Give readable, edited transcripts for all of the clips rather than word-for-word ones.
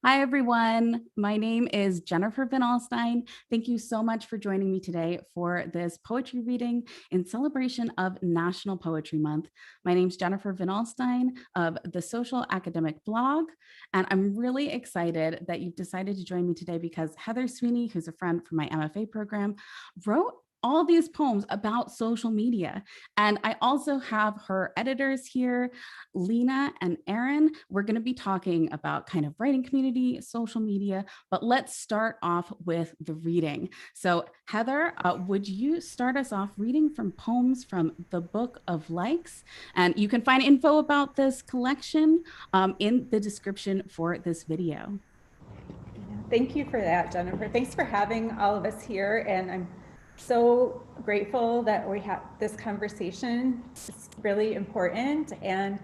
Hi, everyone. My name is Jennifer Van Alstyne. Thank you so much for joining me today for this poetry reading in celebration of National Poetry Month. My name is Jennifer Van Alstyne of the Social Academic Blog, and I'm really excited that you've decided to join me today because Heather Sweeney, who's a friend from my MFA program, wrote all these poems about social media. And I also have her editors here, Lena and Erin. We're going to be talking about kind of writing community, social media, but let's start off with the reading. So Heather, would you start us off reading from poems from the Book of Likes? And you can find info about this collection in the description for this video. Thank you for that, Jennifer. Thanks for having all of us here. And I'm so grateful that we have this conversation. It's really important. And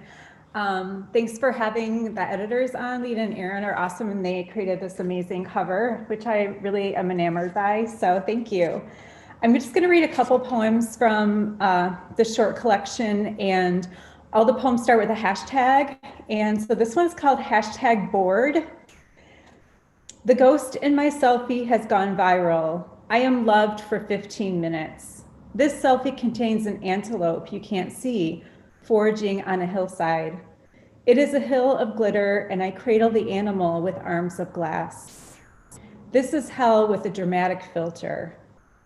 thanks for having the editors on. Lena and Erin are awesome, and they created this amazing cover, which I really am enamored by. So thank you. I'm just going to read a couple poems from the short collection, and all the poems start with a hashtag. And so this one's called #bored. The ghost in my selfie has gone viral. I am loved for 15 minutes. This selfie contains an antelope you can't see, foraging on a hillside. It is a hill of glitter, and I cradle the animal with arms of glass. This is hell with a dramatic filter.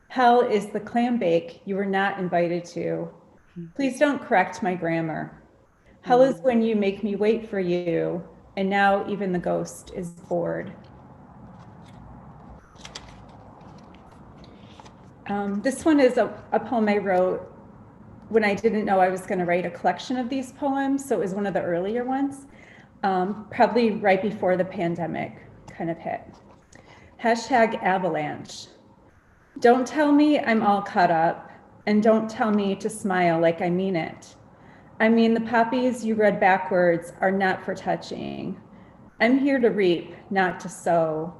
Hell is the clam bake you were not invited to. Please don't correct my grammar. Hell is when you make me wait for you, and now even the ghost is bored. This one is a poem I wrote when I didn't know I was going to write a collection of these poems. So it was one of the earlier ones, probably right before the pandemic kind of hit. #avalanche. Don't tell me I'm all cut up, and don't tell me to smile like I mean it. I mean, the poppies you read backwards are not for touching. I'm here to reap, not to sow.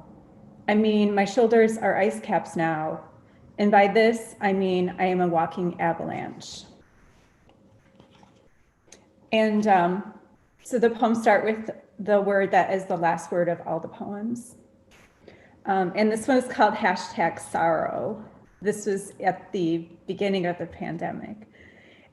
I mean, my shoulders are ice caps now. And by this, I mean, I am a walking avalanche. And so the poems start with the word that is the last word of all the poems. And this one is called #sorrow. This was at the beginning of the pandemic.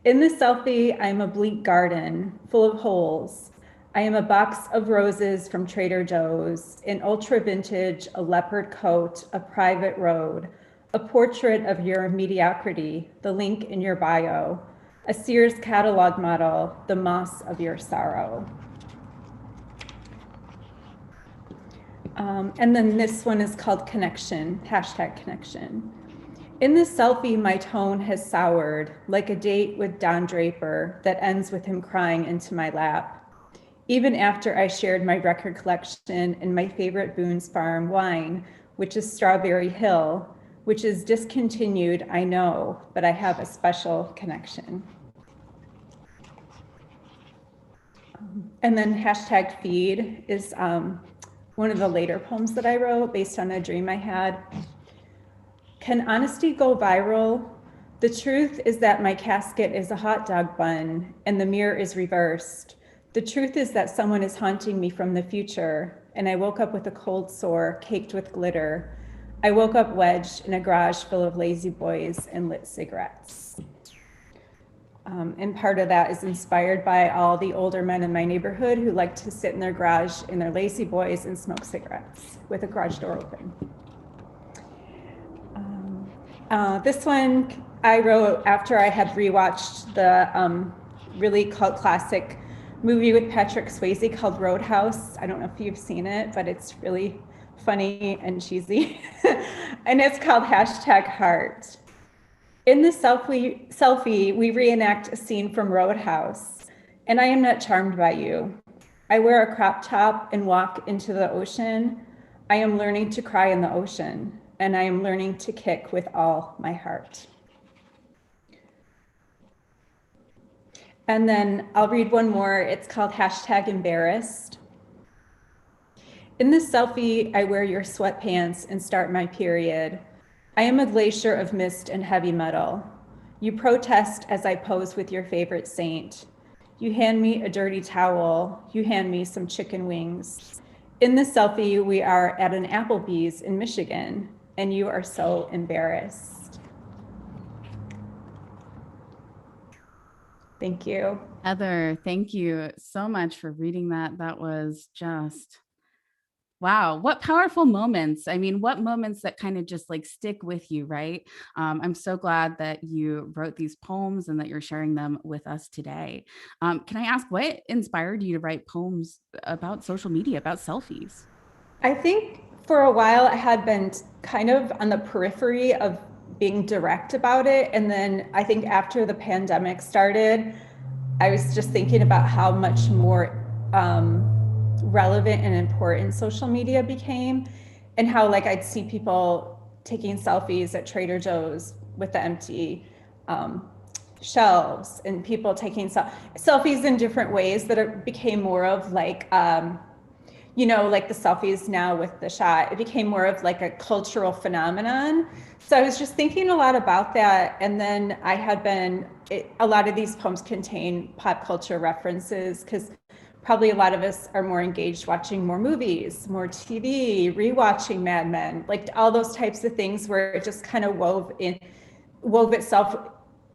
In this selfie, I'm a bleak garden full of holes. I am a box of roses from Trader Joe's, an ultra vintage, a leopard coat, a private road, a portrait of your mediocrity, the link in your bio, a Sears catalog model, the moss of your sorrow. And then this one is called connection, #connection. In this selfie, my tone has soured like a date with Don Draper that ends with him crying into my lap. Even after I shared my record collection and my favorite Boone's Farm wine, which is Strawberry Hill, which is discontinued, I know, but I have a special connection. And then #feed is one of the later poems that I wrote based on a dream I had. Can honesty go viral? The truth is that my casket is a hot dog bun and the mirror is reversed. The truth is that someone is haunting me from the future, and I woke up with a cold sore caked with glitter. I woke up wedged in a garage full of lazy boys and lit cigarettes. And part of that is inspired by all the older men in my neighborhood who like to sit in their garage in their lazy boys and smoke cigarettes with a garage door open. This one I wrote after I had rewatched the really cult classic movie with Patrick Swayze called Roadhouse. I don't know if you've seen it, but it's really funny and cheesy. And it's called #heart. In this selfie, we reenact a scene from Roadhouse, and I am not charmed by you. I wear a crop top and walk into the ocean. I am learning to cry in the ocean, and I am learning to kick with all my heart. And then I'll read one more. It's called #embarrassed. In this selfie, I wear your sweatpants and start my period. I am a glacier of mist and heavy metal. You protest as I pose with your favorite saint. You hand me a dirty towel. You hand me some chicken wings. in the selfie, we are at an Applebee's in Michigan, and you are so embarrassed. Thank you. Heather, thank you so much for reading that. That was just, wow, what powerful moments. I mean, what moments that kind of just like stick with you, right? I'm so glad that you wrote these poems and that you're sharing them with us today. Can I ask what inspired you to write poems about social media, about selfies? I think for a while I had been kind of on the periphery of being direct about it. And then I think after the pandemic started, I was just thinking about how much more relevant and important social media became, and how like I'd see people taking selfies at Trader Joe's with the empty shelves, and people taking selfies in different ways that it became more of like like the selfies now with the shot, it became more of like a cultural phenomenon. So I was just thinking a lot about that. And then I had a lot of these poems contain pop culture references, because probably a lot of us are more engaged watching more movies, more TV, rewatching Mad Men, like all those types of things where it just kind of wove itself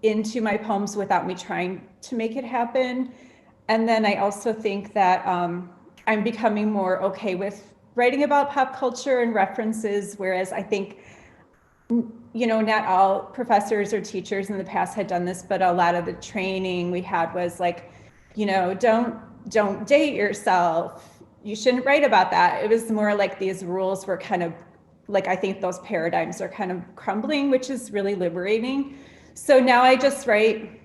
into my poems without me trying to make it happen. And then I also think that I'm becoming more okay with writing about pop culture and references, whereas I think, not all professors or teachers in the past had done this, but a lot of the training we had was like, don't date yourself. You shouldn't write about that. It was more like these rules were kind of like, I think those paradigms are kind of crumbling, which is really liberating. So now I just write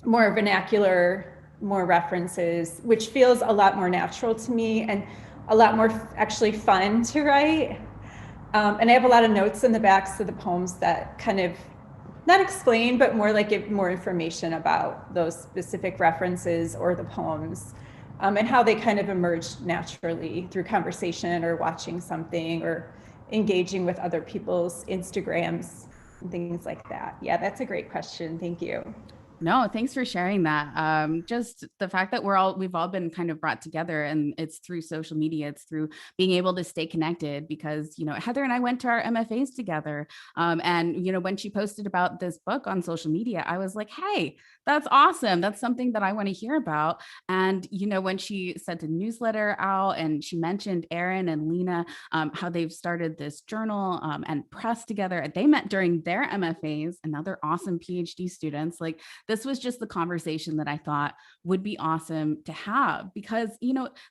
more vernacular, more references, which feels a lot more natural to me and a lot more actually fun to write. And I have a lot of notes in the backs of the poems that kind of not explain, but more like give more information about those specific references or the poems, and how they kind of emerged naturally through conversation or watching something or engaging with other people's Instagrams and things like that. Yeah, that's a great question. Thank you. No, thanks for sharing that. Just the fact that we've all been kind of brought together, and it's through social media, it's through being able to stay connected, because, Heather and I went to our MFAs together. And, when she posted about this book on social media, I was like, hey, that's awesome. That's something that I want to hear about. And, when she sent a newsletter out and she mentioned Erin and Lena, how they've started this journal and press together, they met during their MFAs, and now they're awesome PhD students. Like, this was just the conversation that I thought would be awesome to have, because,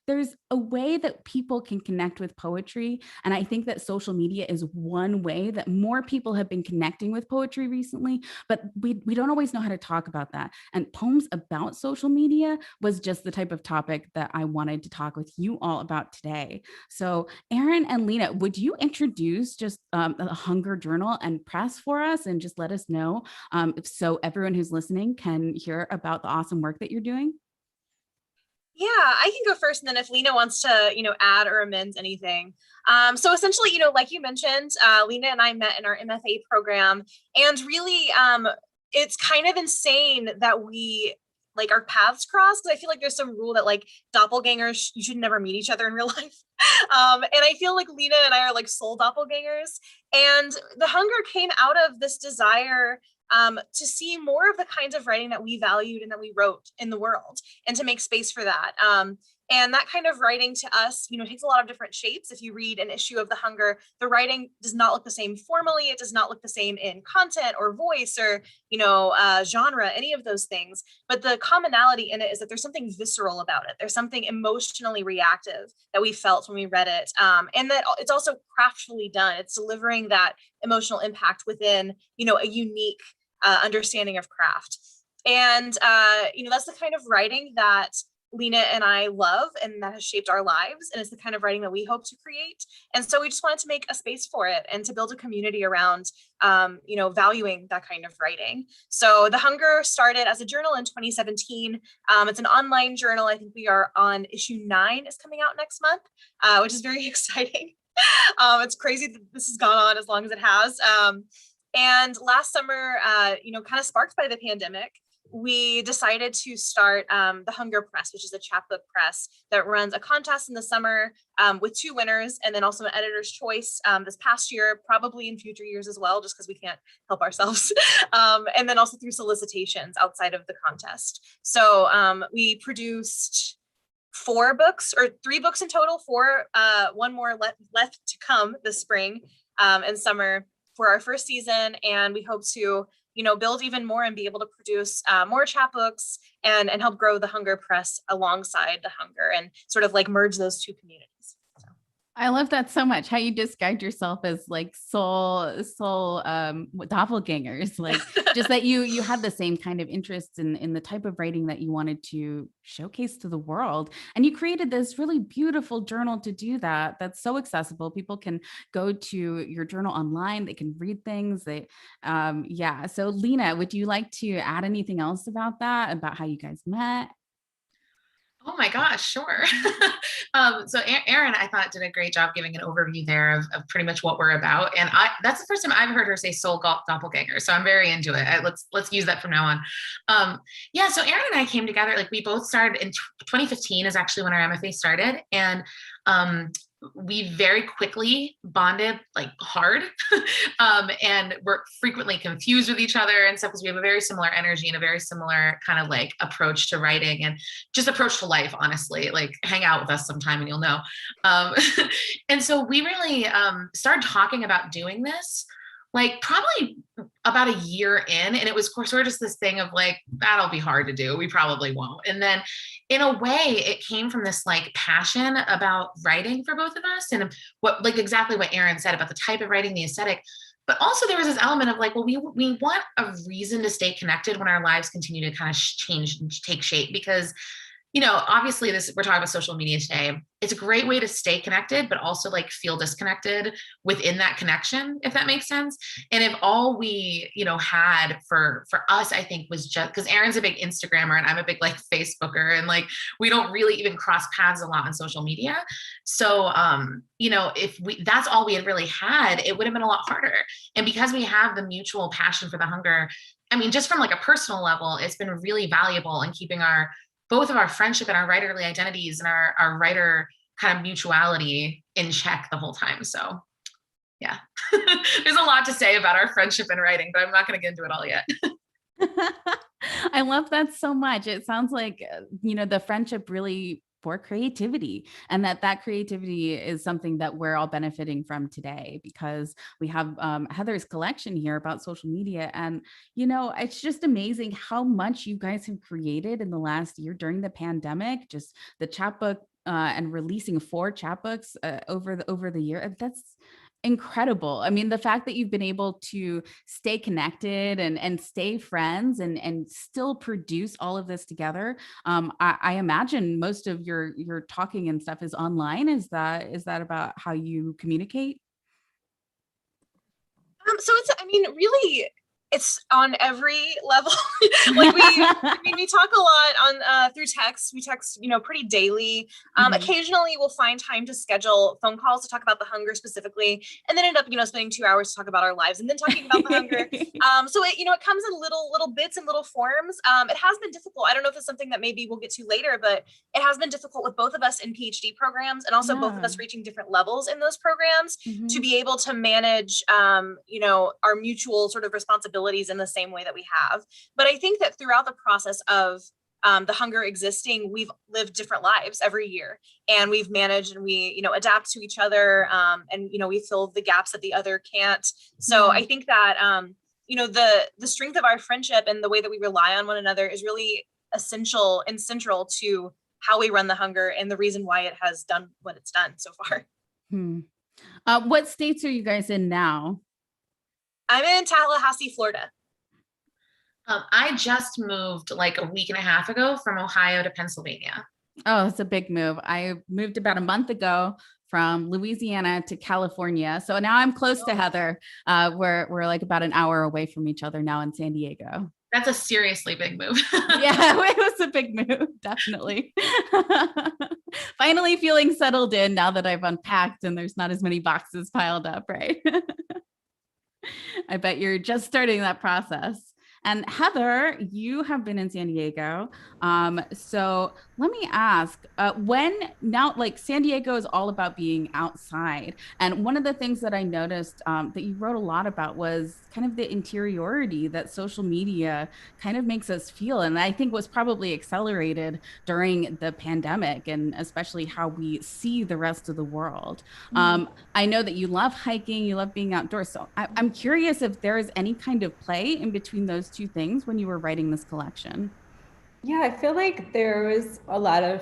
there's a way that people can connect with poetry. And I think that social media is one way that more people have been connecting with poetry recently, but we don't always know how to talk about that. And poems about social media was just the type of topic that I wanted to talk with you all about today. So Erin and Lena, would you introduce just the Hunger Journal and Press for us, and just let us know, so everyone who's listening can hear about the awesome work that you're doing? Yeah, I can go first, and then if Lena wants to, add or amend anything. So essentially, like you mentioned, Lena and I met in our MFA program, and really, it's kind of insane that we like our paths cross, because I feel like there's some rule that like doppelgangers, you should never meet each other in real life. And I feel like Lena and I are like soul doppelgangers, and the hunger came out of this desire to see more of the kinds of writing that we valued and that we wrote in the world, and to make space for that. And that kind of writing to us, takes a lot of different shapes. If you read an issue of The Hunger, the writing does not look the same formally. It does not look the same in content or voice or, genre, any of those things. But the commonality in it is that there's something visceral about it. There's something emotionally reactive that we felt when we read it. And that it's also craftfully done. It's delivering that emotional impact within, a unique understanding of craft. And, that's the kind of writing that Lena and I love, and that has shaped our lives. And it's the kind of writing that we hope to create. And so we just wanted to make a space for it and to build a community around, valuing that kind of writing. So The Hunger started as a journal in 2017. It's an online journal. I think we are on issue 9 is coming out next month, which is very exciting. It's crazy that this has gone on as long as it has. And last summer, kind of sparked by the pandemic, we decided to start the Hunger Press, which is a chapbook press that runs a contest in the summer with 2 winners, and then also an editor's choice this past year, probably in future years as well, just because we can't help ourselves. And then also through solicitations outside of the contest. So we produced 4 books, or 3 books in total, 4, 1 more left to come this spring and summer for our first season. And we hope to, build even more and be able to produce more chapbooks and help grow the Hunger Press alongside the Hunger and sort of like merge those 2 communities. So. I love that so much, how you described yourself as like soul doppelgangers, like just that you had the same kind of interests in the type of writing that you wanted to showcase to the world. And you created this really beautiful journal to do that. That's so accessible. People can go to your journal online. They can read things. Yeah. So Lena, would you like to add anything else about that, about how you guys met? Oh my gosh, sure. So Erin, I thought, did a great job giving an overview there of pretty much what we're about. And that's the first time I've heard her say soul doppelganger. So I'm very into it. Let's use that from now on. Yeah, so Erin and I came together, like we both started in 2015 is actually when our MFA started. And we very quickly bonded like hard and we're frequently confused with each other and stuff because we have a very similar energy and a very similar kind of like approach to writing and just approach to life, honestly. Like hang out with us sometime and you'll know. And so we really started talking about doing this like probably about a year in, and it was sort of just this thing of like, that'll be hard to do. We probably won't. And then in a way it came from this like passion about writing for both of us and what, like exactly what Erin said about the type of writing, the aesthetic, but also there was this element of like, well, we want a reason to stay connected when our lives continue to kind of change and take shape because, obviously we're talking about social media today. It's a great way to stay connected, but also like feel disconnected within that connection, if that makes sense. And if all we, had for us, I think was just because Erin's a big Instagrammer and I'm a big like Facebooker and like, we don't really even cross paths a lot on social media. So, if that's all we had really had, it would have been a lot harder. And because we have the mutual passion for the Hunger, I mean, just from like a personal level, it's been really valuable in keeping both of our friendship and our writerly identities and our writer kind of mutuality in check the whole time. So yeah, there's a lot to say about our friendship and writing, but I'm not going to get into it all yet. I love that so much. It sounds like, the friendship really for creativity, and that creativity is something that we're all benefiting from today because we have Heather's collection here about social media. And, it's just amazing how much you guys have created in the last year during the pandemic, just the chapbook and releasing 4 chapbooks over the year. That's incredible. I mean, the fact that you've been able to stay connected and stay friends and still produce all of this together. I imagine most of your talking and stuff is online. Is that about how you communicate? So really, it's on every level. Like we talk a lot on through text. We text, pretty daily. Occasionally we'll find time to schedule phone calls to talk about the Hunger specifically, and then end up, spending 2 hours to talk about our lives and then talking about the Hunger. So it comes in little bits and little forms. It has been difficult. I don't know if it's something that maybe we'll get to later, but it has been difficult with both of us in PhD programs and also both of us reaching different levels in those programs to be able to manage, our mutual sort of responsibilities in the same way that we have. But I think that throughout the process of the Hunger existing, we've lived different lives every year, and we've managed and we, adapt to each other, and we fill the gaps that the other can't. So I think that the strength of our friendship and the way that we rely on one another is really essential and central to how we run the Hunger and the reason why it has done what it's done so far. What states are you guys in now? I'm in Tallahassee, Florida. I just moved like a week and a half ago from Ohio to Pennsylvania. Oh, it's a big move. I moved about a month ago from Louisiana to California. So now I'm close to Heather. We're like about an hour away from each other now in San Diego. That's a seriously big move. Yeah, it was a big move, definitely. Finally feeling settled in now that I've unpacked and there's not as many boxes piled up, right? I bet you're just starting that process. And Heather, you have been in San Diego. So let me ask, like San Diego is all about being outside. And one of the things that I noticed that you wrote a lot about was kind of the interiority that social media kind of makes us feel. And I think was probably accelerated during the pandemic, and especially how we see the rest of the world. I know that you love hiking, you love being outdoors. So I'm curious if there is any kind of play in between those two things when you were writing this collection. Yeah, I feel like there was a lot of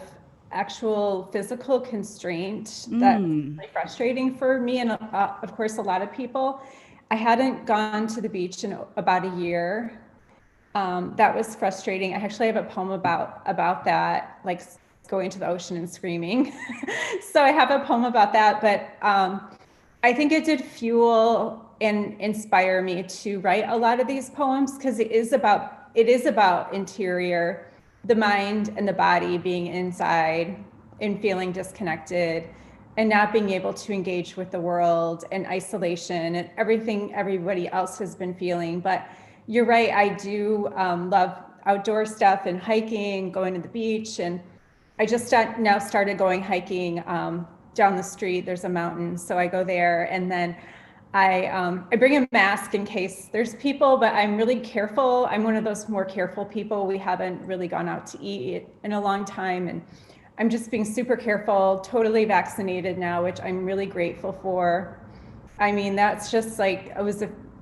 actual physical constraint that was Mm. really frustrating for me and of course a lot of people. I hadn't gone to the beach in about a year. That was frustrating. I actually have a poem about that, like going to the ocean and screaming. So I have a poem about that, but I think it did fuel and inspire me to write a lot of these poems because it is about interior, the mind and the body being inside and feeling disconnected and not being able to engage with the world and isolation and everything everybody else has been feeling. But you're right, I do love outdoor stuff and hiking, going to the beach. And I just now started going hiking down the street. There's a mountain, so I go there. And then I bring a mask in case there's people, but I'm really careful. I'm one of those more careful people. We haven't really gone out to eat in a long time. And I'm just being super careful, totally vaccinated now, which I'm really grateful for. I mean, that's just like,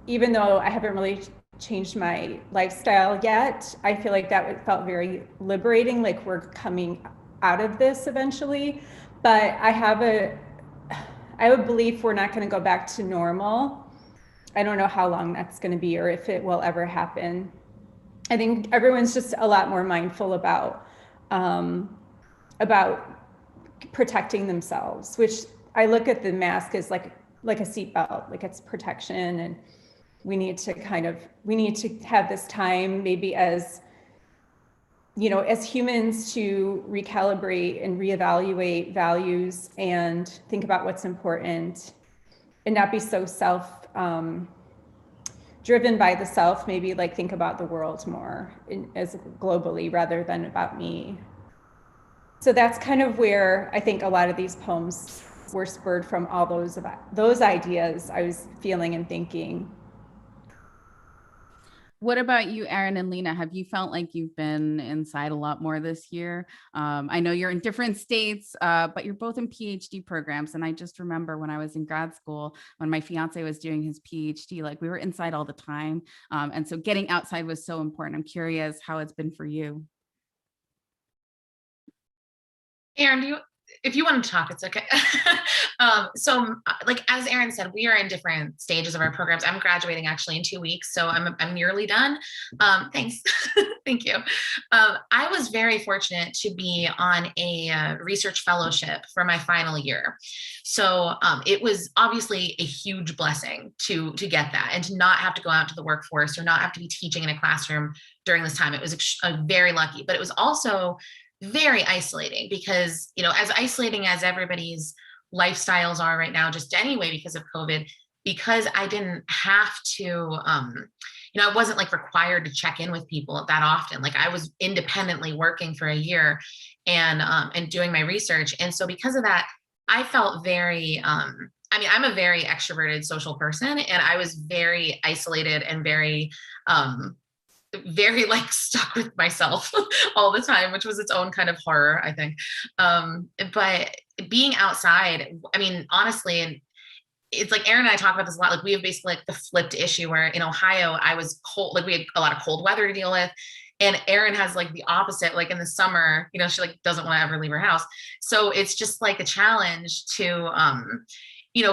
even though I haven't really changed my lifestyle yet, I feel like that felt very liberating, like we're coming out of this eventually. But I have a belief we're not going to go back to normal. I don't know how long that's going to be or if it will ever happen. I think everyone's just a lot more mindful about protecting themselves, which I look at the mask as like a seatbelt, like it's protection. And we need to have this time maybe as, as humans to recalibrate and reevaluate values and think about what's important and not be so driven by the self, maybe like think about the world more as globally rather than about me. So that's kind of where I think a lot of these poems were spurred from, all those ideas I was feeling and thinking. What about you, Erin and Lena? Have you felt like you've been inside a lot more this year? I know you're in different states, but you're both in PhD programs. And I just remember when I was in grad school, when my fiance was doing his PhD, like we were inside all the time. And so getting outside was so important. I'm curious how it's been for you. Erin, if you want to talk, it's okay. So like, as Erin said, we are in different stages of our programs. I'm graduating actually in 2 weeks, so I'm nearly done. Thanks. Thank you. I was very fortunate to be on a research fellowship for my final year. So it was obviously a huge blessing to get that and to not have to go out to the workforce or not have to be teaching in a classroom during this time. It was very lucky, but it was also very isolating because, as isolating as everybody's lifestyles are right now, just anyway, because of COVID, because I didn't have to, I wasn't like required to check in with people that often. Like I was independently working for a year and doing my research. And so because of that, I felt very, I'm a very extroverted social person, and I was very isolated and very like stuck with myself all the time, which was its own kind of horror, I think. But being outside, honestly, and it's like Erin and I talk about this a lot. Like we have basically like the flipped issue where in Ohio, I was cold, like we had a lot of cold weather to deal with. And Erin has like the opposite, like in the summer, she like doesn't want to ever leave her house. So it's just like a challenge to,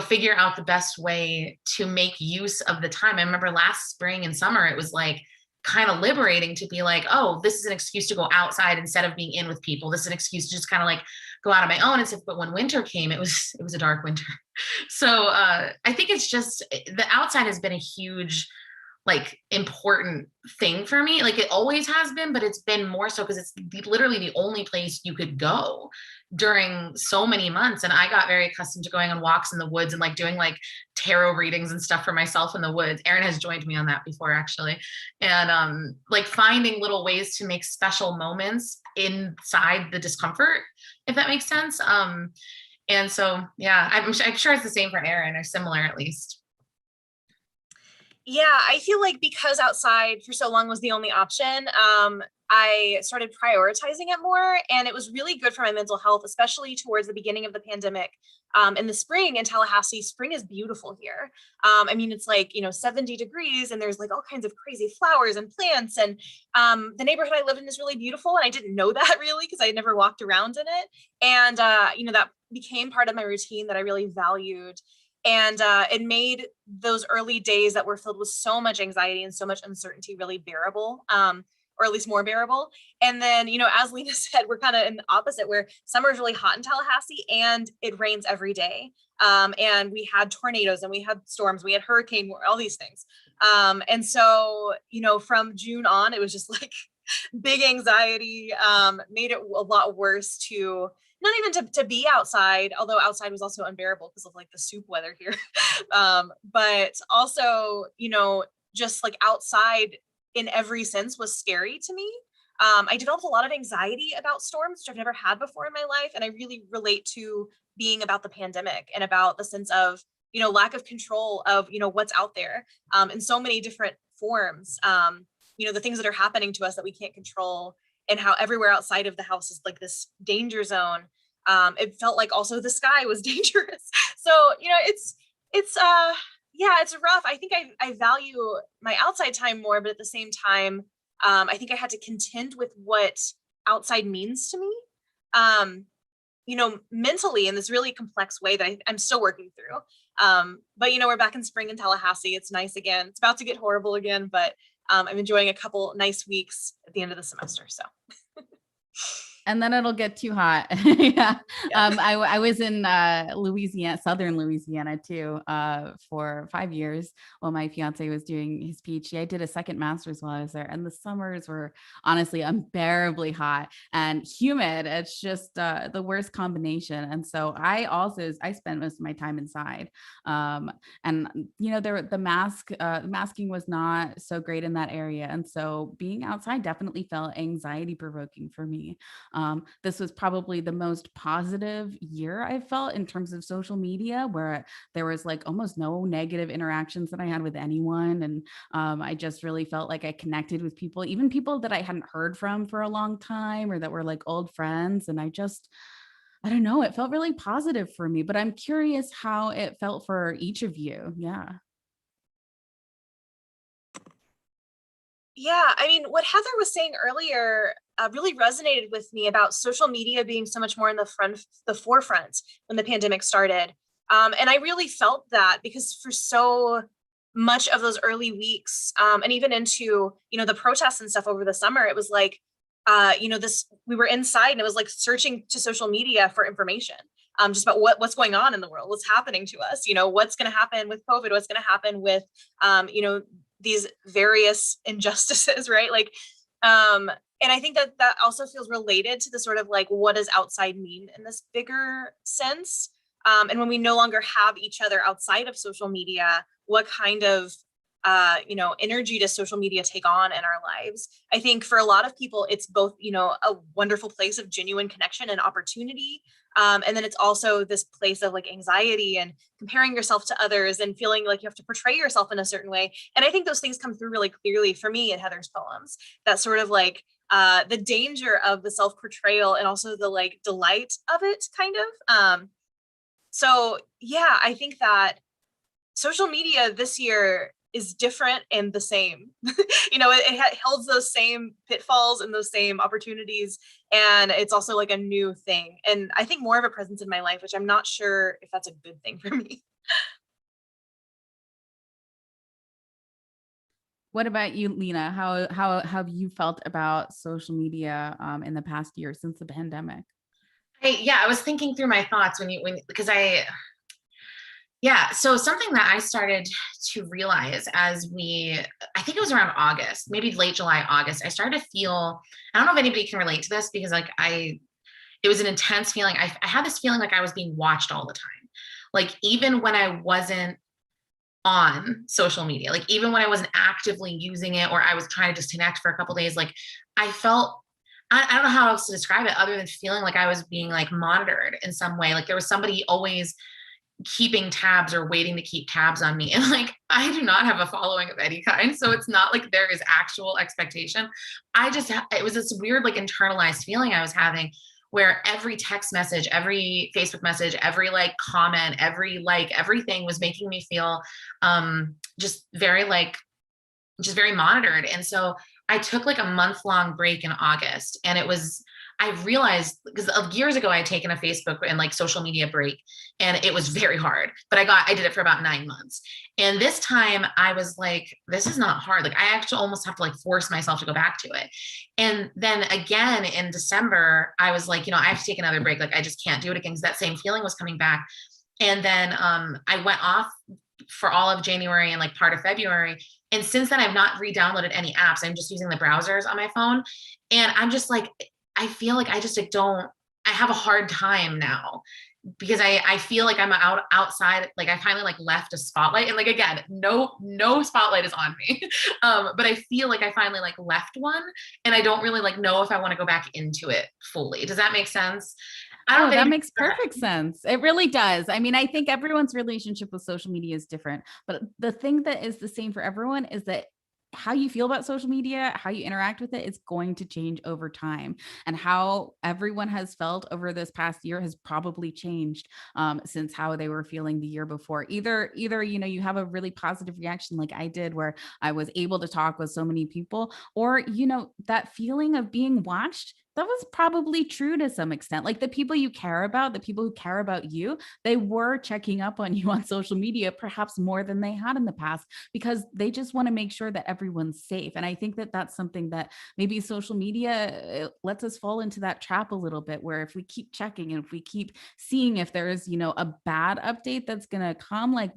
figure out the best way to make use of the time. I remember last spring and summer, it was like kind of liberating to be like, oh, this is an excuse to go outside instead of being in with people. This is an excuse to just kind of like go out on my own and stuff. But when winter came, it was a dark winter. So I think it's just the outside has been a huge like important thing for me. Like it always has been, but it's been more so because it's literally the only place you could go during so many months. And I got very accustomed to going on walks in the woods and like doing like tarot readings and stuff for myself in the woods. Erin has joined me on that before actually. And like finding little ways to make special moments inside the discomfort, if that makes sense. And so, yeah, I'm sure it's the same for Erin, or similar at least. Yeah, I feel like because outside for so long was the only option, I started prioritizing it more, and it was really good for my mental health, especially towards the beginning of the pandemic. In the spring in Tallahassee, spring is beautiful here. I mean, it's like, 70 degrees and there's like all kinds of crazy flowers and plants. And the neighborhood I lived in is really beautiful. And I didn't know that really because I had never walked around in it. And, that became part of my routine that I really valued. And it made those early days that were filled with so much anxiety and so much uncertainty really bearable, or at least more bearable. And then, as Lena said, we're kind of in the opposite, where summer is really hot in Tallahassee and it rains every day. And we had tornadoes and we had storms, we had hurricane, all these things. And so, from June on, it was just like big anxiety, made it a lot worse to not even to be outside, although outside was also unbearable because of like the soup weather here. But also, just like outside in every sense was scary to me. I developed a lot of anxiety about storms, which I've never had before in my life. And I really relate to being about the pandemic and about the sense of, lack of control of, what's out there in so many different forms, the things that are happening to us that we can't control, and how everywhere outside of the house is like this danger zone. It felt like also the sky was dangerous. So, it's rough. I think I value my outside time more, but at the same time, I think I had to contend with what outside means to me, mentally in this really complex way that I'm still working through. But, we're back in spring in Tallahassee. It's nice again. It's about to get horrible again, but I'm enjoying a couple nice weeks at the end of the semester. So. And then it'll get too hot. Yeah. I was in Louisiana, southern Louisiana too, for 5 years while my fiance was doing his PhD. I did a second master's while I was there, and the summers were honestly unbearably hot and humid. It's just the worst combination. And so I spent most of my time inside. And the masking was not so great in that area. And so being outside definitely felt anxiety provoking for me. This was probably the most positive year I felt in terms of social media, where there was like almost no negative interactions that I had with anyone. And I just really felt like I connected with people, even people that I hadn't heard from for a long time or that were like old friends. And I don't know, it felt really positive for me, but I'm curious how it felt for each of you. Yeah. Yeah, I mean, what Heather was saying earlier really resonated with me about social media being so much more in the forefront when the pandemic started. And I really felt that because for so much of those early weeks, and even into, the protests and stuff over the summer, it was like, we were inside and it was like searching to social media for information. Just about what's going on in the world, what's happening to us, what's going to happen with COVID, what's going to happen with, these various injustices, right? Like, and I think that also feels related to the sort of like, what does outside mean in this bigger sense? And when we no longer have each other outside of social media, what kind of, energy does social media take on in our lives? I think for a lot of people, it's both, a wonderful place of genuine connection and opportunity. And then it's also this place of like anxiety and comparing yourself to others and feeling like you have to portray yourself in a certain way. And I think those things come through really clearly for me in Heather's poems, that sort of like the danger of the self-portrayal and also the like delight of it kind of. So yeah, I think that social media this year is different and the same. It holds those same pitfalls and those same opportunities. And it's also like a new thing. And I think more of a presence in my life, which I'm not sure if that's a good thing for me. What about you, Lena? How have you felt about social media in the past year since the pandemic? I was thinking through my thoughts because Yeah. So something that I started to realize I think it was around August, maybe late July, August, I started to feel, I don't know if anybody can relate to this because like it was an intense feeling. I had this feeling like I was being watched all the time. Like even when I wasn't on social media, like even when I wasn't actively using it or I was trying to disconnect for a couple of days, like I felt, I don't know how else to describe it other than feeling like I was being like monitored in some way. Like there was somebody always keeping tabs or waiting to keep tabs on me. And like, I do not have a following of any kind. So it's not like there is actual expectation. It was this weird, like internalized feeling I was having where every text message, every Facebook message, every like comment, every like, everything was making me feel just very monitored. And so I took like a month-long break in August, and I realized because years ago I had taken a Facebook and like social media break, and it was very hard, but I did it for about 9 months. And this time I was like, this is not hard. Like I actually almost have to like force myself to go back to it. And then again in December, I was like, I have to take another break. Like I just can't do it again because that same feeling was coming back. And then I went off for all of January and like part of February. And since then I've not re-downloaded any apps. I'm just using the browsers on my phone. And I'm just like, I feel like I just like I have a hard time now because I feel like I'm outside. Like I finally like left a spotlight, and like, again, no spotlight is on me. But I feel like I finally like left one, and I don't really like know if I want to go back into it fully. Does that make sense? Oh, that makes perfect sense. It really does. I mean, I think everyone's relationship with social media is different, but the thing that is the same for everyone is that how you feel about social media, how you interact with it is going to change over time. And how everyone has felt over this past year has probably changed since how they were feeling the year before. Either, you have a really positive reaction like I did, where I was able to talk with so many people, or, that feeling of being watched, that was probably true to some extent. Like the people you care about, the people who care about you, they were checking up on you on social media, perhaps more than they had in the past, because they just want to make sure that everyone's safe. And I think that that's something that maybe social media lets us fall into that trap a little bit, where if we keep checking and if we keep seeing if there's, a bad update that's going to come, like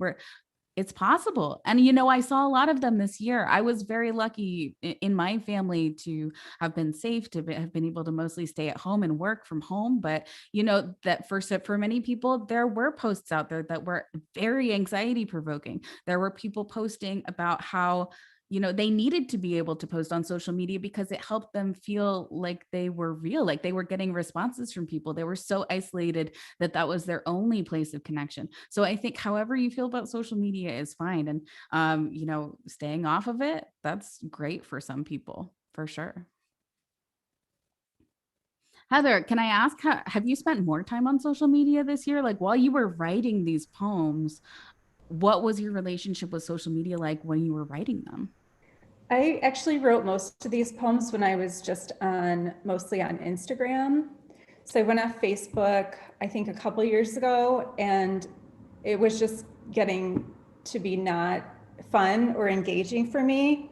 it's possible. And, I saw a lot of them this year. I was very lucky in my family to have been safe, to have been able to mostly stay at home and work from home. But, that for many people, there were posts out there that were very anxiety provoking. There were people posting about how, they needed to be able to post on social media because it helped them feel like they were real, like they were getting responses from people. They were so isolated that was their only place of connection. So I think however you feel about social media is fine. And, staying off of it, that's great for some people, for sure. Heather, can I ask, have you spent more time on social media this year? Like while you were writing these poems, what was your relationship with social media like when you were writing them? I actually wrote most of these poems when I was just mostly on Instagram. So I went off Facebook, I think a couple years ago, and it was just getting to be not fun or engaging for me.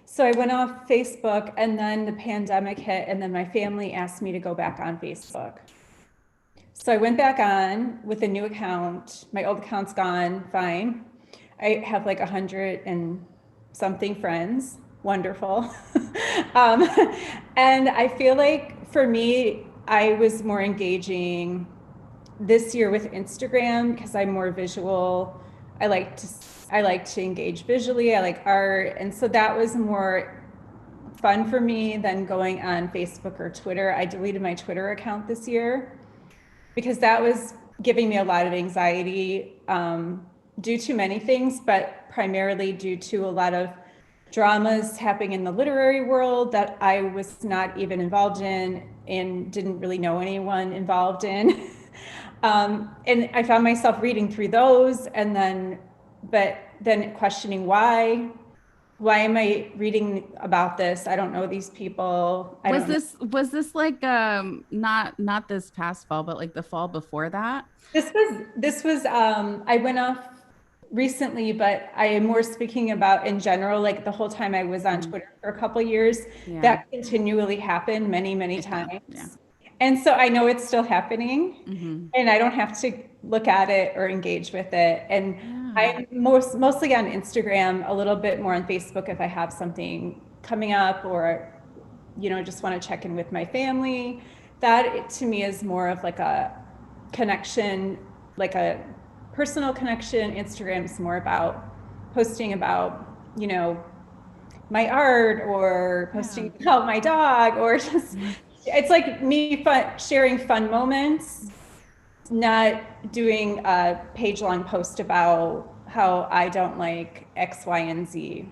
So I went off Facebook, and then the pandemic hit, and then my family asked me to go back on Facebook. So I went back on with a new account. My old account's gone, fine. I have like 100 and something friends, wonderful. And I feel like for me, I was more engaging this year with Instagram because I'm more visual. I like to engage visually. I like art. And so that was more fun for me than going on Facebook or Twitter. I deleted my Twitter account this year because that was giving me a lot of anxiety due to many things, but primarily due to a lot of dramas happening in the literary world that I was not even involved in and didn't really know anyone involved in. And I found myself reading through those but then questioning why am I reading about this? I don't know these people. Was this like not this past fall, but like the fall before that? This was I went off recently, but I am more speaking about in general, like the whole time I was on Twitter for a couple of years, that continually happened many times. Yeah. And so I know it's still happening, Mhm. and I don't have to look at it or engage with it. And Yeah. I'm mostly on Instagram, a little bit more on Facebook if I have something coming up, or, just want to check in with my family. That to me is more of like a connection, like a personal connection. Instagram is more about posting about, my art, or posting about my dog, or just, it's like me sharing fun moments, not doing a page-long post about how I don't like X, Y, and Z.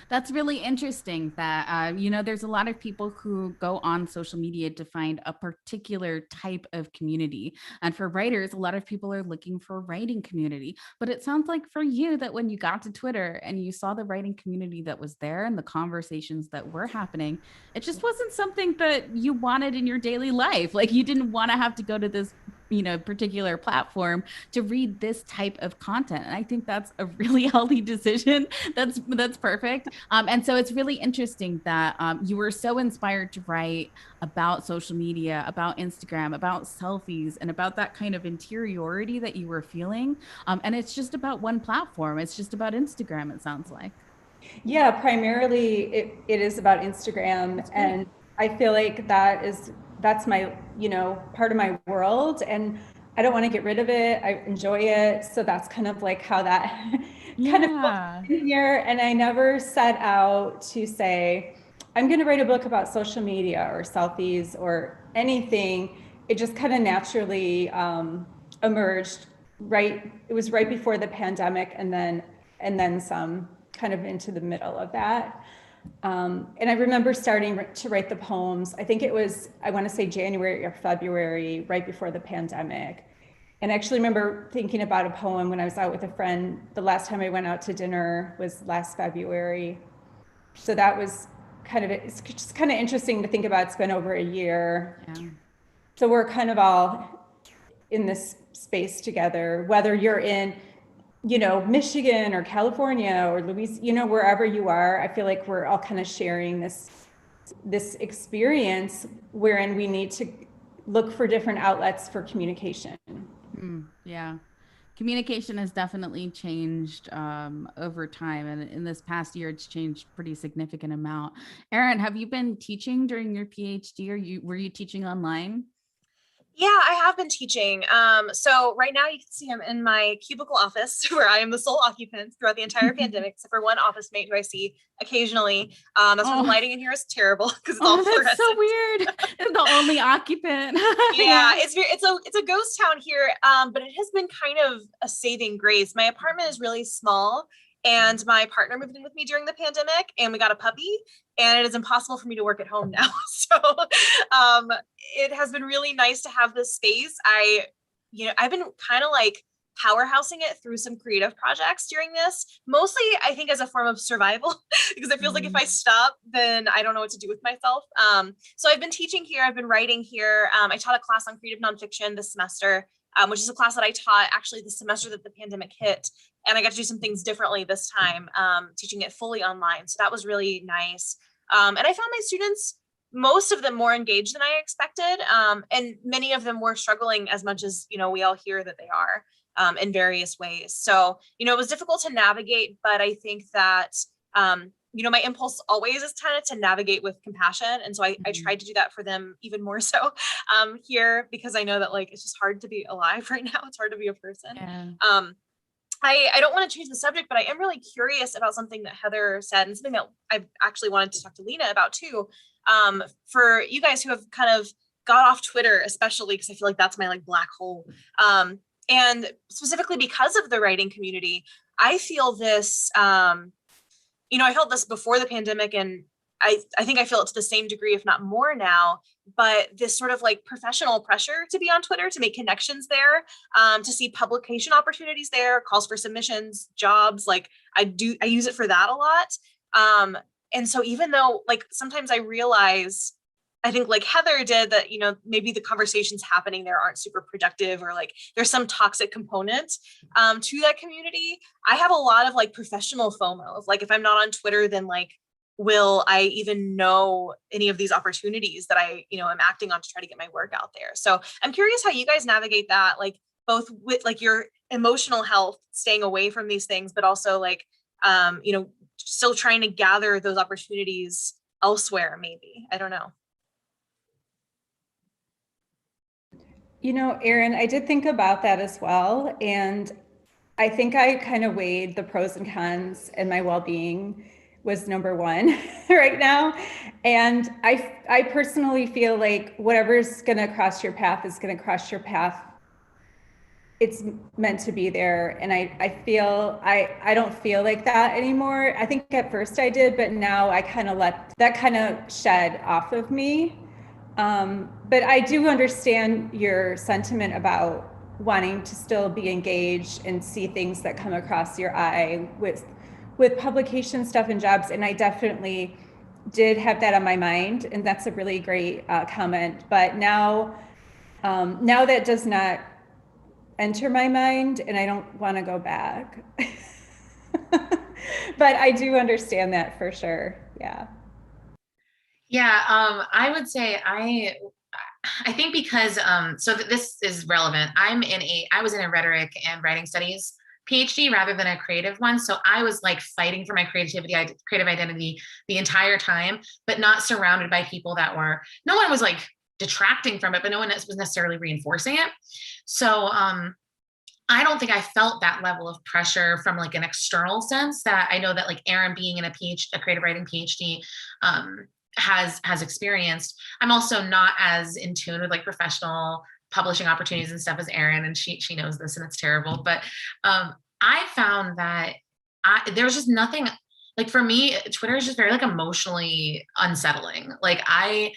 That's really interesting that, there's a lot of people who go on social media to find a particular type of community. And for writers, a lot of people are looking for a writing community. But it sounds like for you that when you got to Twitter and you saw the writing community that was there and the conversations that were happening, it just wasn't something that you wanted in your daily life. Like you didn't want to have to go to this particular platform to read this type of content. And I think that's a really healthy decision. That's perfect. And so it's really interesting that you were so inspired to write about social media, about Instagram, about selfies, and about that kind of interiority that you were feeling. And it's just about one platform. It's just about Instagram, it sounds like. Yeah, primarily it is about Instagram, and I feel like that's my, part of my world, and I don't want to get rid of it. I enjoy it. So that's kind of like how that kind of Yeah. in here. And I never set out to say, I'm going to write a book about social media or selfies or anything. It just kind of naturally emerged. Right. It was right before the pandemic, and then some, kind of into the middle of that. And I remember starting to write the poems. I think it was, I want to say January or February, right before the pandemic. And I actually remember thinking about a poem when I was out with a friend. The last time I went out to dinner was last February. So that was it's just kind of interesting to think about. It's been over a year. Yeah. So we're kind of all in this space together, whether you're in, Michigan or California or Louisiana, wherever you are. I feel like we're all kind of sharing this experience wherein we need to look for different outlets for communication. Yeah. Communication has definitely changed over time. And in this past year, it's changed pretty significant amount. Erin, have you been teaching during your PhD, or were you teaching online? Yeah, I have been teaching. So right now you can see I'm in my cubicle office where I am the sole occupant throughout the entire pandemic, except for one office mate who I see occasionally. That's why the lighting in here is terrible because it's all fluorescent. That's so weird. The only occupant. Yeah, it's a ghost town here, but it has been kind of a saving grace. My apartment is really small, and my partner moved in with me during the pandemic, and we got a puppy, and it is impossible for me to work at home now. So it has been really nice to have this space. I've been kind of like powerhousing it through some creative projects during this, mostly I think as a form of survival, because it feels like if I stop, then I don't know what to do with myself. So I've been teaching here, I've been writing here. I taught a class on creative nonfiction this semester, which is a class that I taught actually the semester that the pandemic hit. And I got to do some things differently this time, teaching it fully online. So that was really nice. And I found my students, most of them more engaged than I expected. And many of them were struggling as much as, we all hear that they are, in various ways. So, it was difficult to navigate, but I think that, my impulse always is kind of to navigate with compassion. And so I tried to do that for them even more so here, because I know that it's just hard to be alive right now. It's hard to be a person. Yeah. I don't want to change the subject, but I am really curious about something that Heather said, and something that I actually wanted to talk to Lena about too. For you guys who have kind of got off Twitter, especially because I feel like that's my black hole. And specifically because of the writing community, I feel this, I felt this before the pandemic, and I think I feel it to the same degree, if not more now, but this sort of professional pressure to be on Twitter, to make connections there, to see publication opportunities there, calls for submissions, jobs. I use it for that a lot. And so even though sometimes I realize, I think Heather did, that, maybe the conversations happening there aren't super productive, or there's some toxic component to that community. I have a lot of professional FOMO of if I'm not on Twitter, then will I even know any of these opportunities that I, am acting on to try to get my work out there? So I'm curious how you guys navigate that, like both with like your emotional health, staying away from these things, but also like, still trying to gather those opportunities elsewhere, maybe. I don't know. Erin, I did think about that as well. And I think I kind of weighed the pros and cons, and my well-being was number one right now. And I personally feel like whatever's going to cross your path is going to cross your path. It's meant to be there. And I don't feel like that anymore. I think at first I did, but now I kind of let that kind of shed off of me. But I do understand your sentiment about wanting to still be engaged and see things that come across your eye with publication stuff and jobs. And I definitely did have that on my mind. And that's a really great comment. But now that does not enter my mind, and I don't want to go back. But I do understand that for sure. Yeah. Yeah, I would say I think because so that this is relevant. I was in a rhetoric and writing studies PhD rather than a creative one. So I was like fighting for my creative identity the entire time, but not surrounded by people no one was like detracting from it, but no one was necessarily reinforcing it. So I don't think I felt that level of pressure from like an external sense that I know that like Erin being in a creative writing PhD has experienced. I'm also not as in tune with like professional publishing opportunities and stuff as Erin, and she knows this, and it's terrible. But I found that there was just nothing, like for me, Twitter is just very like emotionally unsettling. Like I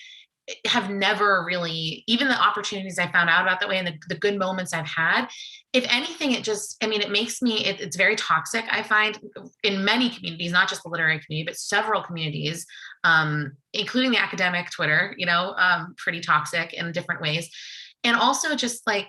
have never really, even the opportunities I found out about that way and the good moments I've had, if anything, it makes me, it's very toxic. I find in many communities, not just the literary community, but several communities, including the academic Twitter, pretty toxic in different ways. And also just like,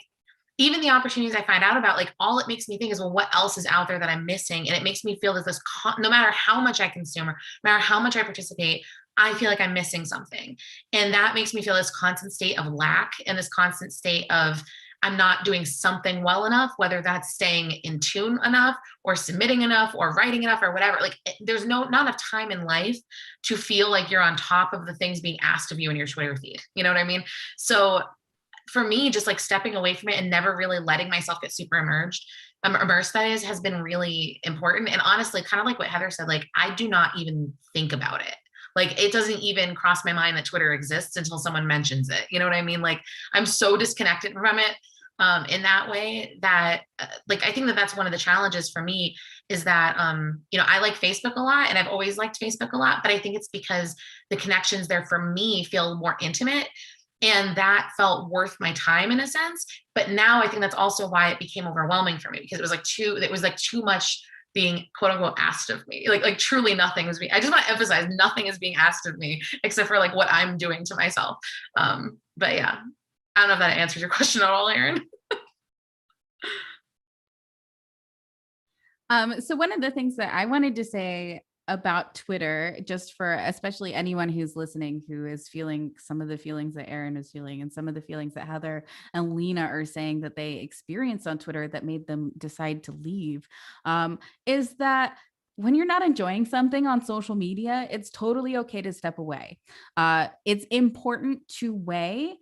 even the opportunities I find out about, like all it makes me think is, well, what else is out there that I'm missing? And it makes me feel that no matter how much I consume or no matter how much I participate, I feel like I'm missing something. And that makes me feel this constant state of lack and this constant state of I'm not doing something well enough, whether that's staying in tune enough or submitting enough or writing enough or whatever. Like there's not enough time in life to feel like you're on top of the things being asked of you in your Twitter feed. You know what I mean? So for me, just like stepping away from it and never really letting myself get super immersed, that has been really important. And honestly, kind of like what Heather said, like I do not even think about it. Like it doesn't even cross my mind that Twitter exists until someone mentions it. You know what I mean? Like I'm so disconnected from it in that way that like I think that that's one of the challenges for me is that I like Facebook a lot and I've always liked Facebook a lot, but I think it's because the connections there for me feel more intimate. And that felt worth my time in a sense. But now I think that's also why it became overwhelming for me, because it was like too much being quote unquote asked of me. Like truly nothing was I just want to emphasize nothing is being asked of me except for like what I'm doing to myself. But yeah, I don't know if that answers your question at all, Erin. So one of the things that I wanted to say about Twitter, just for especially anyone who's listening, who is feeling some of the feelings that Erin is feeling and some of the feelings that Heather and Lena are saying that they experienced on Twitter that made them decide to leave, is that when you're not enjoying something on social media, it's totally okay to step away. It's important to weigh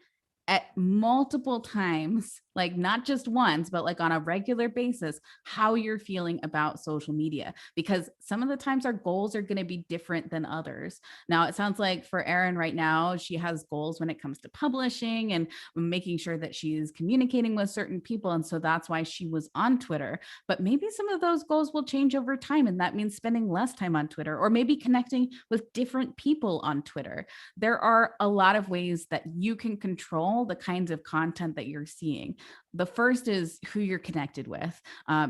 at multiple times, like not just once, but like on a regular basis, how you're feeling about social media, because some of the times our goals are going to be different than others. Now, it sounds like for Erin right now, she has goals when it comes to publishing and making sure that she's communicating with certain people. And so that's why she was on Twitter. But maybe some of those goals will change over time. And that means spending less time on Twitter or maybe connecting with different people on Twitter. There are a lot of ways that you can control the kinds of content that you're seeing. The first is who you're connected with,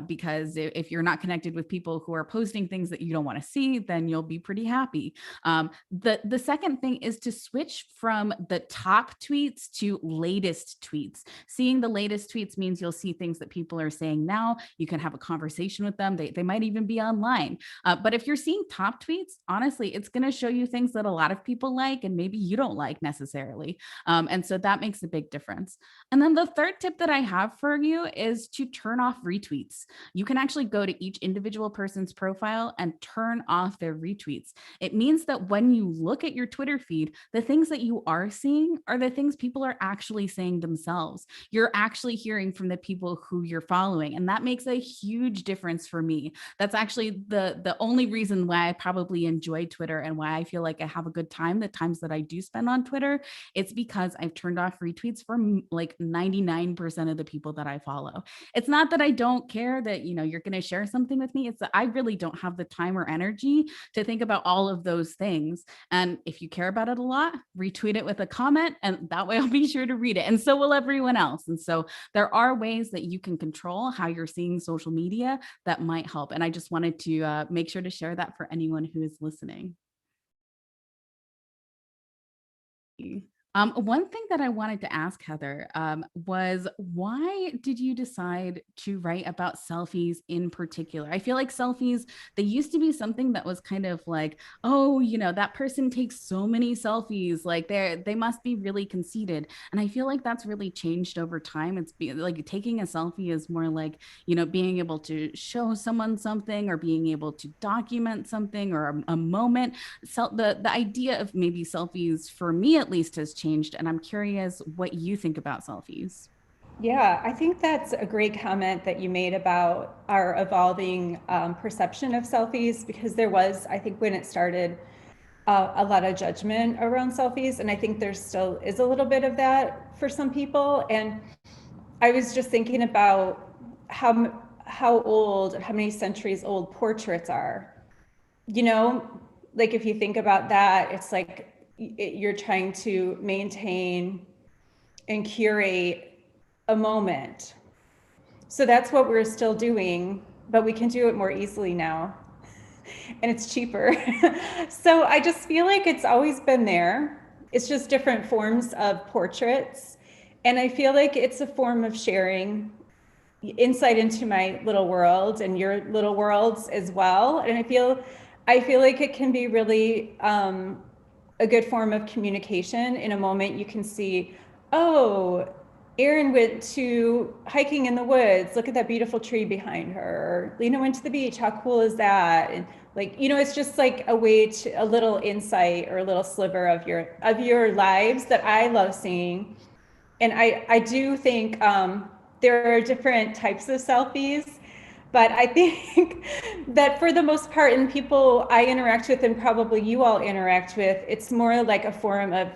because if you're not connected with people who are posting things that you don't want to see, then you'll be pretty happy. The second thing is to switch from the top tweets to latest tweets. Seeing the latest tweets means you'll see things that people are saying now. You can have a conversation with them. They might even be online. But if you're seeing top tweets, honestly, it's going to show you things that a lot of people like and maybe you don't like necessarily. And so that makes a big difference. And then the third tip that I have for you is to turn off retweets. You can actually go to each individual person's profile and turn off their retweets. It means that when you look at your Twitter feed, the things that you are seeing are the things people are actually saying themselves. You're actually hearing from the people who you're following. And that makes a huge difference for me. That's actually the only reason why I probably enjoy Twitter and why I feel like I have a good time the times that I do spend on Twitter. It's because I've turned off retweets from like 99% of the people that I follow. It's not that I don't care that, you're going to share something with me. It's that I really don't have the time or energy to think about all of those things. And if you care about it a lot, retweet it with a comment, and that way I'll be sure to read it. And so will everyone else. And so there are ways that you can control how you're seeing social media that might help. And I just wanted to make sure to share that for anyone who is listening. One thing that I wanted to ask Heather was, why did you decide to write about selfies in particular? I feel like selfies, they used to be something that was kind of like, oh, that person takes so many selfies, like they must be really conceited. And I feel like that's really changed over time. It's like taking a selfie is more like, being able to show someone something or being able to document something or a moment. So the idea of maybe selfies, for me at least, has changed, and I'm curious what you think about selfies. Yeah, I think that's a great comment that you made about our evolving perception of selfies, because there was, I think when it started, a lot of judgment around selfies, and I think there still is a little bit of that for some people. And I was just thinking about how old, how many centuries old portraits are. Like if you think about that, it's like you're trying to maintain and curate a moment. So that's what we're still doing, but we can do it more easily now. And it's cheaper. So I just feel like it's always been there. It's just different forms of portraits. And I feel like it's a form of sharing insight into my little world and your little worlds as well. And I feel like it can be really a good form of communication. In a moment, you can see, oh, Erin went to hiking in the woods. Look at that beautiful tree behind her. Lena went to the beach. How cool is that? And it's just like a way to a little insight or a little sliver of your lives that I love seeing. And I do think there are different types of selfies, but I think that for the most part, in people I interact with and probably you all interact with, it's more like a form of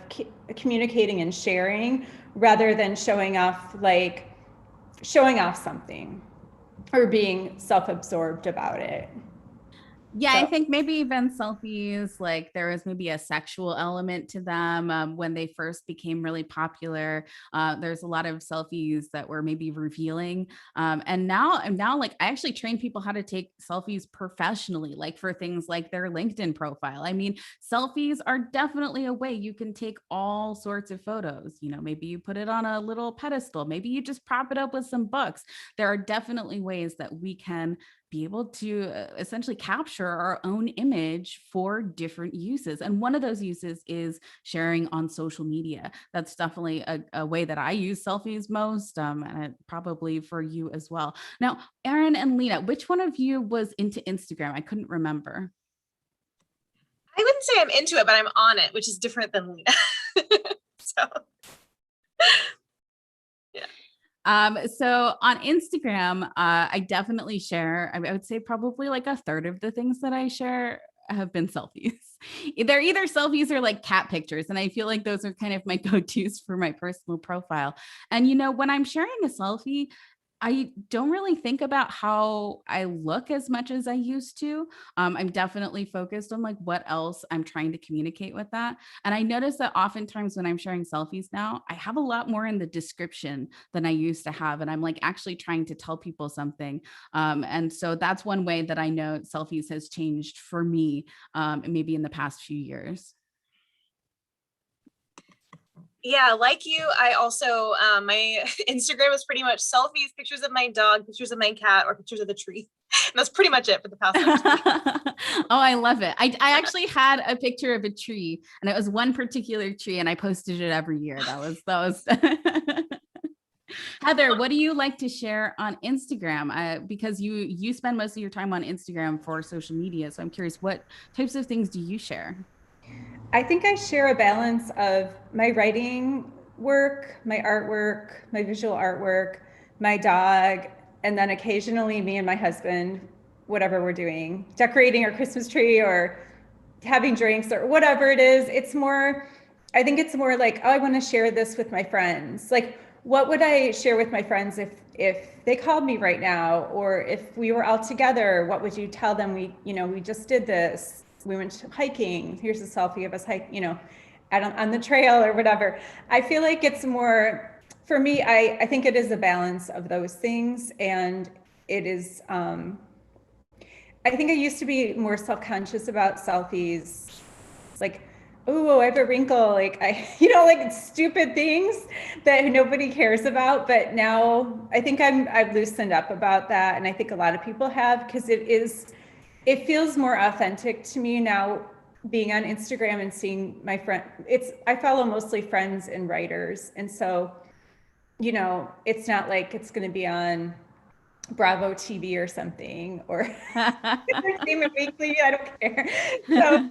communicating and sharing rather than showing off something or being self-absorbed about it. Yeah, so I think maybe even selfies, like there was maybe a sexual element to them when they first became really popular. There's a lot of selfies that were maybe revealing. And now, like I actually train people how to take selfies professionally, like for things like their LinkedIn profile. I mean, selfies are definitely a way you can take all sorts of photos. Maybe you put it on a little pedestal. Maybe you just prop it up with some books. There are definitely ways that we can be able to essentially capture our own image for different uses. And one of those uses is sharing on social media. That's definitely a way that I use selfies most, and probably for you as well. Now, Erin and Lena, which one of you was into Instagram? I couldn't remember. I wouldn't say I'm into it, but I'm on it, which is different than Lena. So... So on Instagram, I definitely share, I would say probably like a third of the things that I share have been selfies. They're either selfies or like cat pictures. And I feel like those are kind of my go-tos for my personal profile. And, when I'm sharing a selfie, I don't really think about how I look as much as I used to. I'm definitely focused on like what else I'm trying to communicate with that. And I notice that oftentimes when I'm sharing selfies now, I have a lot more in the description than I used to have. And I'm like actually trying to tell people something. And so that's one way that I know selfies has changed for me, maybe in the past few years. Yeah, like you, I also, my Instagram is pretty much selfies, pictures of my dog, pictures of my cat, or pictures of the tree. And that's pretty much it for the past Oh, I love it. I actually had a picture of a tree, and it was one particular tree, and I posted it every year. That was Heather, what do you like to share on Instagram? Because you spend most of your time on Instagram for social media. So I'm curious, what types of things do you share? I think I share a balance of my writing work, my artwork, my visual artwork, my dog, and then occasionally me and my husband, whatever we're doing, decorating our Christmas tree or having drinks or whatever it is. It's more, I think it's more like, oh, I want to share this with my friends. Like, what would I share with my friends if they called me right now, or if we were all together? What would you tell them? We just did this. We went hiking. Here's a selfie of us on the trail or whatever. I feel like it's more, for me, I think it is a balance of those things. And it is, I think I used to be more self-conscious about selfies. Like, oh, I have a wrinkle, like like stupid things that nobody cares about. But now I think I've loosened up about that. And I think a lot of people have, because it feels more authentic to me now being on Instagram and seeing my friend. I follow mostly friends and writers. And so, it's not like it's going to be on Bravo TV or something, or Entertainment Weekly. I don't care. So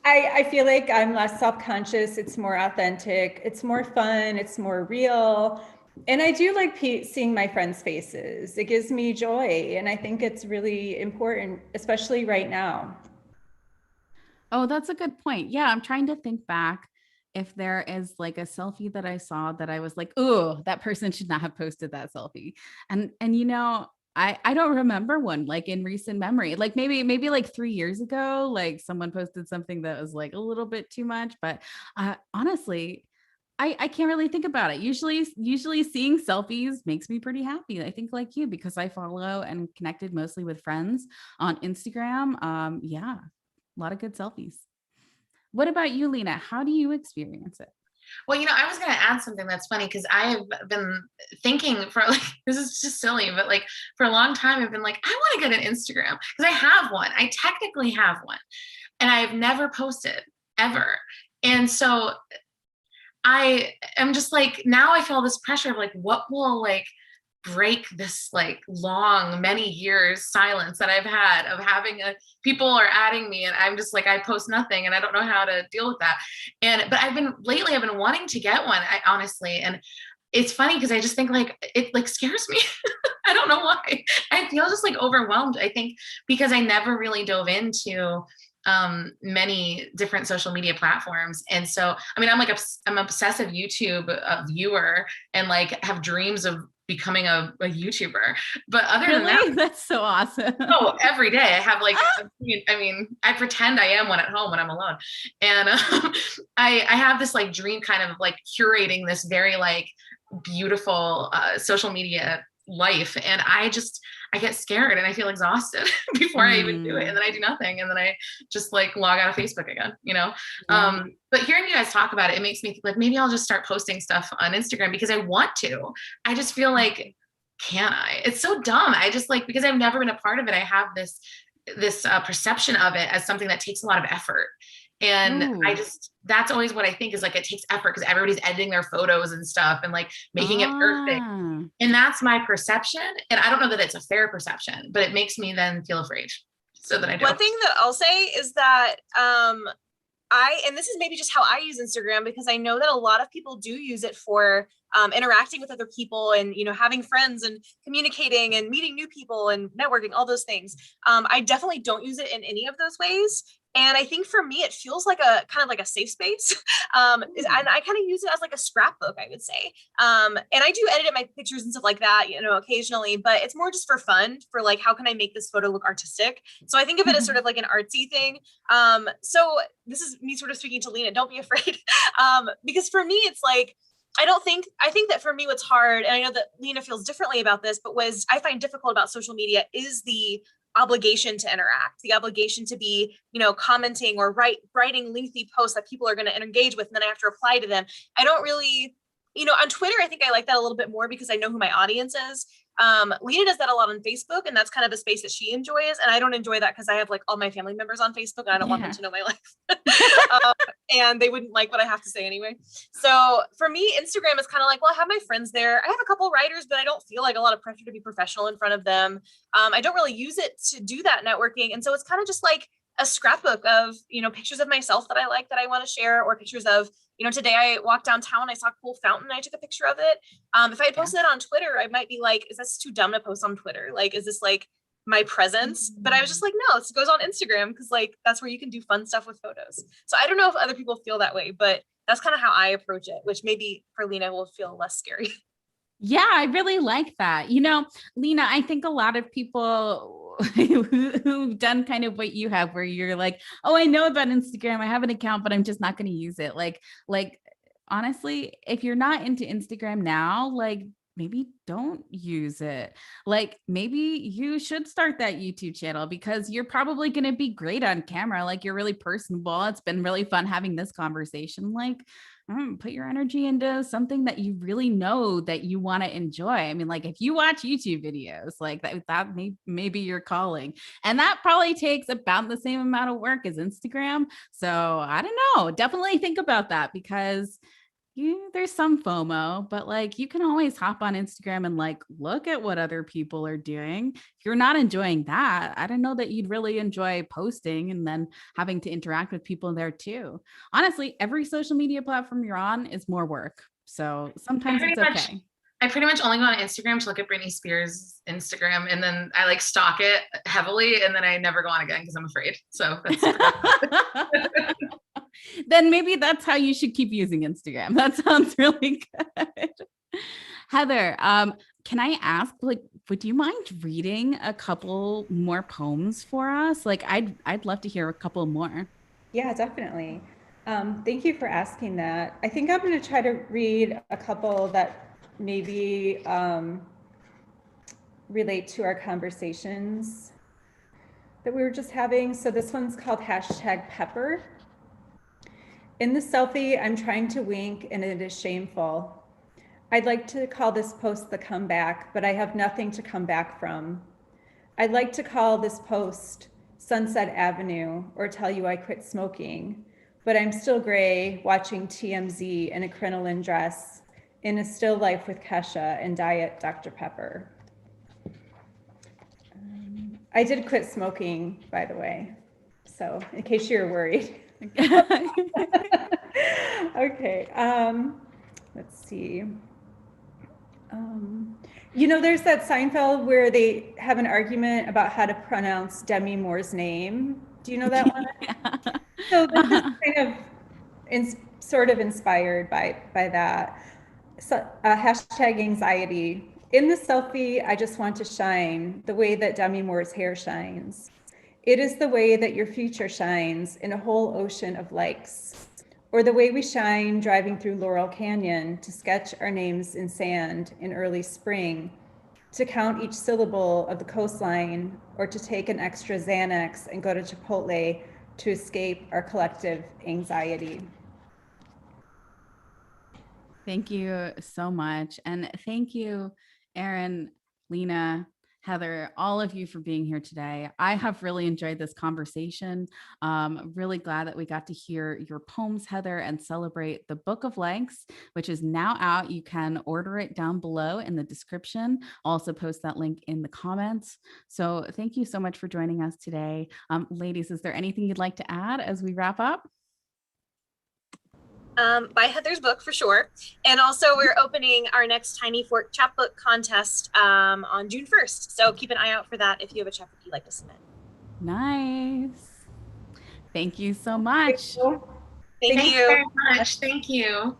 I feel like I'm less self-conscious. It's more authentic. It's more fun. It's more real. And I do like seeing my friends' faces. It gives me joy. And I think it's really important, especially right now. Oh, that's a good point. Yeah, I'm trying to think back if there is like a selfie that I saw that I was like, oh, that person should not have posted that selfie. And I don't remember one like in recent memory. Like maybe like 3 years ago, like someone posted something that was like a little bit too much. But honestly, I can't really think about it. Usually seeing selfies makes me pretty happy. I think like you, because I follow and connected mostly with friends on Instagram. Yeah, a lot of good selfies. What about you, Lena? How do you experience it? Well, I was going to add something that's funny, because I have been thinking for like, this is just silly, but like for a long time, I've been like, I want to get an Instagram, because I have one. I technically have one, and I've never posted ever. And so I am just like, now I feel this pressure of like, what will like break this like long, many years silence that I've had of having people are adding me, and I'm just like, I post nothing, and I don't know how to deal with that. But I've been wanting to get one, honestly. And it's funny because I just think like, it like scares me. I don't know why. I feel just like overwhelmed. I think because I never really dove into many different social media platforms. And so, I mean, I'm an obsessive YouTube viewer, and like have dreams of becoming a YouTuber. But other than that, that's so awesome. Oh, every day I have like, I mean, I pretend I am one at home when I'm alone. And I have this like dream kind of like curating this very like beautiful social media life. And I get scared and I feel exhausted before I even do it. And then I do nothing. And then I just like log out of Facebook again, but hearing you guys talk about it, it makes me think like, maybe I'll just start posting stuff on Instagram, because I want to. I just feel like, can I? It's so dumb. I just like, because I've never been a part of it, I have this perception of it as something that takes a lot of effort. And that's always what I think is like, it takes effort because everybody's editing their photos and stuff and like making it perfect. And that's my perception. And I don't know that it's a fair perception, but it makes me then feel afraid. So that I don't. One thing that I'll say is that and this is maybe just how I use Instagram, because I know that a lot of people do use it for interacting with other people and, having friends and communicating and meeting new people and networking, all those things. I definitely don't use it in any of those ways. And I think for me, it feels like a kind of like a safe space. And I kind of use it as like a scrapbook, I would say. And I do edit my pictures and stuff like that, occasionally, but it's more just for fun, for like, how can I make this photo look artistic? So I think of it as sort of like an artsy thing. So this is me sort of speaking to Lena, don't be afraid. Because for me, it's like, I think that for me, what's hard, and I know that Lena feels differently about this, but what I find difficult about social media is the obligation to interact, the obligation to be, commenting or writing lengthy posts that people are going to engage with, and then I have to reply to them. I don't really, on Twitter, I think I like that a little bit more because I know who my audience is. Lena does that a lot on Facebook, and that's kind of a space that she enjoys. And I don't enjoy that because I have like all my family members on Facebook and I don't want them to know my life. And they wouldn't like what I have to say anyway. So for me, Instagram is kind of like, well, I have my friends there. I have a couple writers, but I don't feel like a lot of pressure to be professional in front of them. I don't really use it to do that networking. And so it's kind of just like a scrapbook of, pictures of myself that I like, that I want to share, or pictures of, today I walked downtown, I saw a cool fountain, I took a picture of it. If I had posted it on Twitter, I might be like, is this too dumb to post on Twitter? Like, is this like my presence? But I was just like, no, it goes on Instagram because like, that's where you can do fun stuff with photos. So I don't know if other people feel that way, but that's kind of how I approach it, which maybe for Lena will feel less scary. Yeah, I really like that. Lena, I think a lot of people who've done kind of what you have, where you're like, oh, I know about Instagram, I have an account, but I'm just not going to use it. Like honestly, if you're not into Instagram now, like maybe don't use it. Like maybe you should start that YouTube channel because you're probably going to be great on camera. Like you're really personable. It's been really fun having this conversation. Like put your energy into something that you really know that you want to enjoy. I mean, like if you watch YouTube videos, like that may be your calling. And that probably takes about the same amount of work as Instagram. So I don't know, definitely think about that because there's some FOMO, but like you can always hop on Instagram and like look at what other people are doing. If you're not enjoying that, I don't know that you'd really enjoy posting and then having to interact with people there too. Honestly, every social media platform you're on is more work. So sometimes it's okay. I pretty much only go on Instagram to look at Britney Spears' Instagram, and then I like stalk it heavily, and then I never go on again because I'm afraid. So that's then maybe that's how you should keep using Instagram. That sounds really good. Heather, can I ask, like, would you mind reading a couple more poems for us? Like, I'd love to hear a couple more. Yeah, definitely. Thank you for asking that. I think I'm going to try to read a couple that maybe relate to our conversations that we were just having. So this one's called #Pepper. In the selfie, I'm trying to wink and it is shameful. I'd like to call this post the comeback, but I have nothing to come back from. I'd like to call this post Sunset Avenue or tell you I quit smoking, but I'm still gray watching TMZ in a crinoline dress in a still life with Kesha and Diet Dr. Pepper. I did quit smoking, by the way, so in case you're worried. Okay, let's see. There's that Seinfeld where they have an argument about how to pronounce Demi Moore's name. Do you know that one? Yeah. So this is kind of sort of inspired by that. So, #anxiety. In the selfie, I just want to shine the way that Demi Moore's hair shines. It is the way that your future shines in a whole ocean of likes, or the way we shine driving through Laurel Canyon to sketch our names in sand in early spring, to count each syllable of the coastline, or to take an extra Xanax and go to Chipotle to escape our collective anxiety. Thank you so much. And thank you, Erin, Lena, Heather, all of you for being here today. I have really enjoyed this conversation. Really glad that we got to hear your poems, Heather, and celebrate the Book of Lengths, which is now out. You can order it down below in the description. I'll also post that link in the comments. So thank you so much for joining us today. Ladies, is there anything you'd like to add as we wrap up? Buy Heather's book for sure. And also we're opening our next Tiny Fork Chapbook contest on June 1st. So keep an eye out for that if you have a chapbook you'd like to submit. Nice. Thank you so much. Thank Thanks you. very much. Thank you.